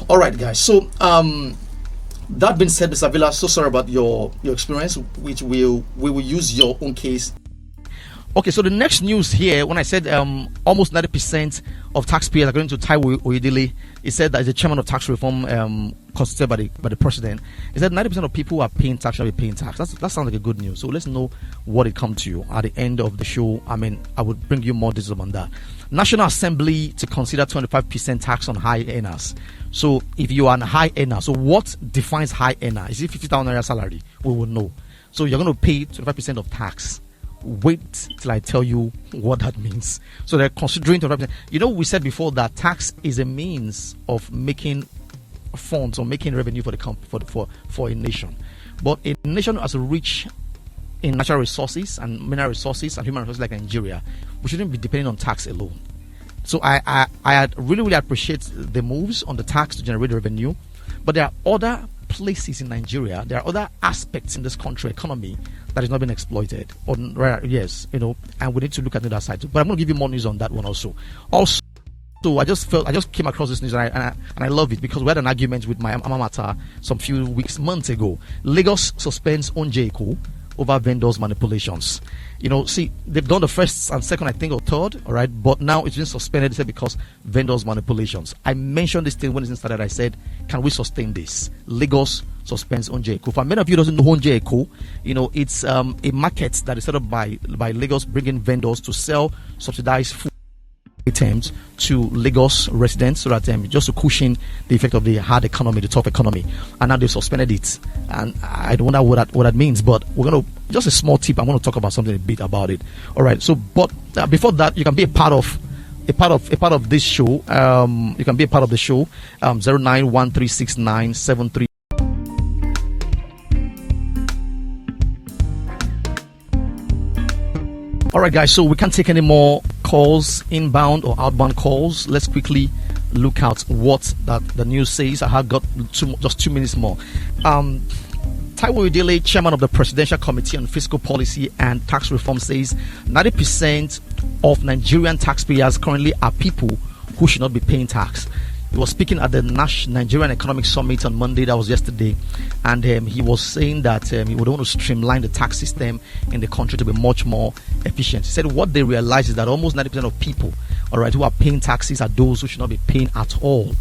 All right, guys. So, that being said, Mr. Villa, so sorry about your experience, which we will use your own case. Okay, so the next news here, when I said almost 90% of taxpayers, according to Taiwo Oyedele, he said that the chairman of tax reform constituted by the president. He said 90% of people who are paying tax shall be paying tax. That sounds like a good news. So let's know what it comes to you at the end of the show. I mean, I will bring you more details on that. National Assembly to consider 25% tax on high earners. So if you are a high earner, so what defines high earner? Is it 50,000 naira salary? We will know. So you're going to pay 25% of tax. Wait till I tell you what that means. So they're considering 25%. You know, we said before that tax is a means of making funds or making revenue for for a nation. But a nation as rich in natural resources and mineral resources and human resources like Nigeria, we shouldn't be depending on tax alone. So I really appreciate the moves on the tax to generate revenue, but there are other places in Nigeria, there are other aspects in this country economy that is not being exploited. Or yes, you know, and we need to look at the other side too. But I'm going to give you more news on that one also. Also, I just came across this news and I love it because we had an argument with my alma mater some months ago. Lagos suspends Onjeko over vendors manipulations. You know, see, they've done the first and second, I think, or third, all right, but now it's been suspended, they said, because vendors manipulations. I mentioned this thing when it started. I said, can we sustain this? Lagos suspends Onjeko. For many of you who doesn't know Onjeko, you know, it's a market that is set up by Lagos, bringing vendors to sell subsidized food items to Lagos residents so that just to cushion the effect of the hard economy, the tough economy. And now they've suspended it. And I don't know what that means, but we're going to, just a small tip, I'm going to talk about something a bit about it. All right. So, but before that, you can be a part of this show. You can be a part of the show. 09136973. All right, guys, so we can't take any more calls, inbound or outbound calls. Let's quickly look at what the news says. I have got just 2 minutes more. Taiwo Oyedele, chairman of the Presidential Committee on Fiscal Policy and Tax Reform, says 90% of Nigerian taxpayers currently are people who should not be paying tax. He was speaking at the Nigerian Economic Summit on Monday, that was yesterday, and he was saying that he would want to streamline the tax system in the country to be much more efficient. He said what they realize is that almost 90% of people, all right, who are paying taxes are those who should not be paying at all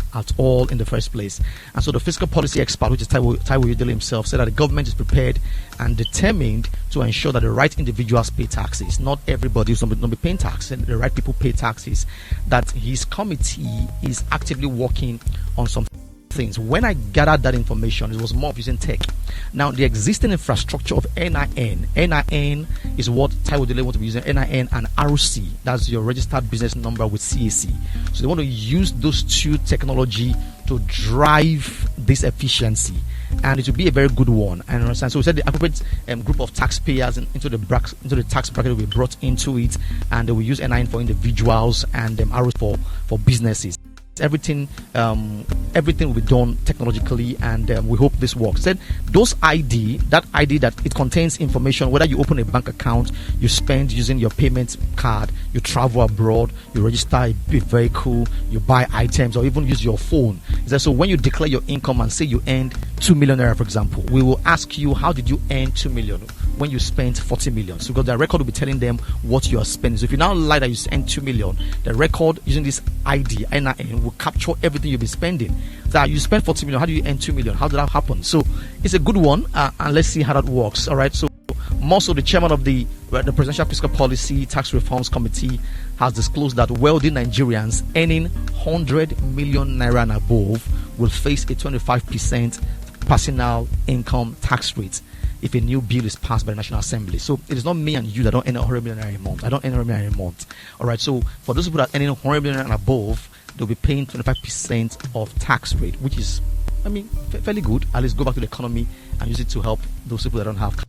in the first place. And so the fiscal policy expert, which is Taiwo Oyedele himself, said that the government is prepared and determined to ensure that the right individuals pay taxes. Not everybody who's not be paying tax, and the right people pay taxes. That his committee is actively working on some things. When I gathered that information, it was more of using tech. Now, the existing infrastructure of NIN is what Taiwo Oyedele want to be using. NIN and RC, that's your registered business number with CAC. So they want to use those two technology to drive this efficiency, and it will be a very good one. And understand. So we said the appropriate group of taxpayers into the tax bracket will be brought into it, and they will use NIN for individuals and RC for businesses. Everything will be done technologically, and we hope this works. Said those that it contains information, whether you open a bank account, you spend using your payment card, you travel abroad, you register a vehicle, you buy items, or even use your phone. So when you declare your income and say you earned 2 million naira, for example, we will ask you, how did you earn 2 million when you spent 40 million? So because the record will be telling them what you are spending. So if you now lie that you spent 2 million, the record using this ID NIN will capture everything you've been spending. That you spent 40 million, how do you earn 2 million? How did that happen? So it's a good one, and let's see how that works. All right. So also the chairman of the Presidential Fiscal Policy Tax Reforms Committee has disclosed that wealthy Nigerians earning 100 million naira and above will face a 25% personal income tax rate if a new bill is passed by the National Assembly. So it is not me and you that don't earn 100 million naira a month. I don't earn 100 million naira a month. All right. So for those people that are earning 100 million naira and above, they'll be paying 25% of tax rate, which is, I mean, fairly good. At least go back to the economy and use it to help those people that don't have cash.